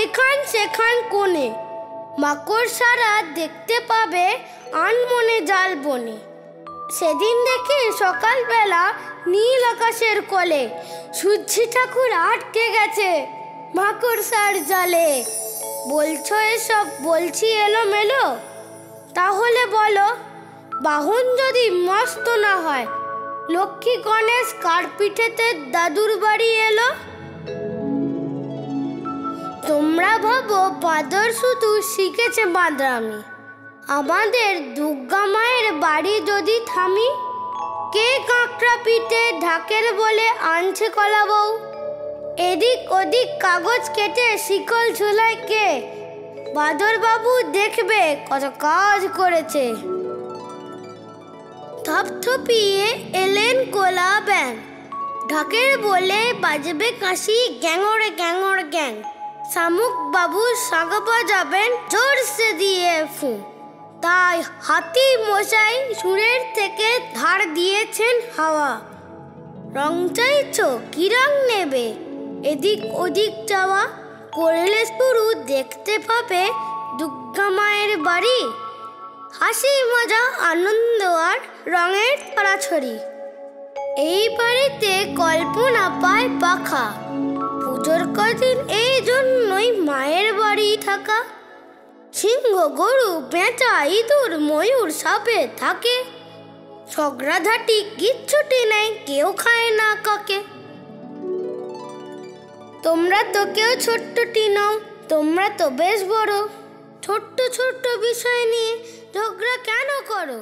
এখান সেখান কোণে। মাকড়সারা দেখতে পাবে আনমনে জাল বনে। সেদিন দেখি সকালবেলা নীল আকাশের কোলে সূর্যি ঠাকুর আটকে গেছে মাকড়সার জালে। বলছো এসব বলছি এলোমেলো? তাহলে বলো, বাহন যদি মস্ত না হয়, লক্ষ্মী গণেশ কার পিঠেতে দাদুর বাড়ি এলো? তোমরা ভাবো বাঁদর শুধু শিখেছে বাঁদরামি। আমাদের দুর্গা মায়ের বাড়ি যদি থামি, কে কাঁকড়া পিঠে ঢাকের বলে আনছে কলা বউ? এদিক ওদিক কাগজ কেটে শিকল ঝুলায় কে? বাঁদর বাবু দেখবে কত কাজ করেছে। থপথপিয়ে এলেন কোলা ব্যাং, ঢাকের বলে বাজবে কাশি গ্যাঙরে গ্যাঙর গ্যাং। শামুক বাবু শাঁখ বাজাবেন জোরসে দিয়ে ফু। তাই হাতি মশাই সুরের থেকে ধার দিয়েছেন হাওয়া। রং চাইছো কি রং নেবে? এদিক ওদিক যাওয়া করলে শুরু দেখতে পাবে দুর্গা মায়ের বাড়ি। হাসি মজা আনন্দ আর রঙের ছড়াছড়ি। এই বাড়িতে কল্পনা পায় পাখা। পুজোর কদিন এই জন্যই মায়ের বাড়ি থাকা। সিংহ গরু পেঁচা ইঁদুর ময়ূর সাপে থাকে। ঝগড়াঝাটি কিচ্ছুটি নেই, কেউ খায় না কাকে। তোমরা তো কেউ ছোট্টটি নও, তোমরা তো বেশ বড়। ছোট্ট ছোট্ট বিষয় নিয়ে ঝগড়া কেন করো?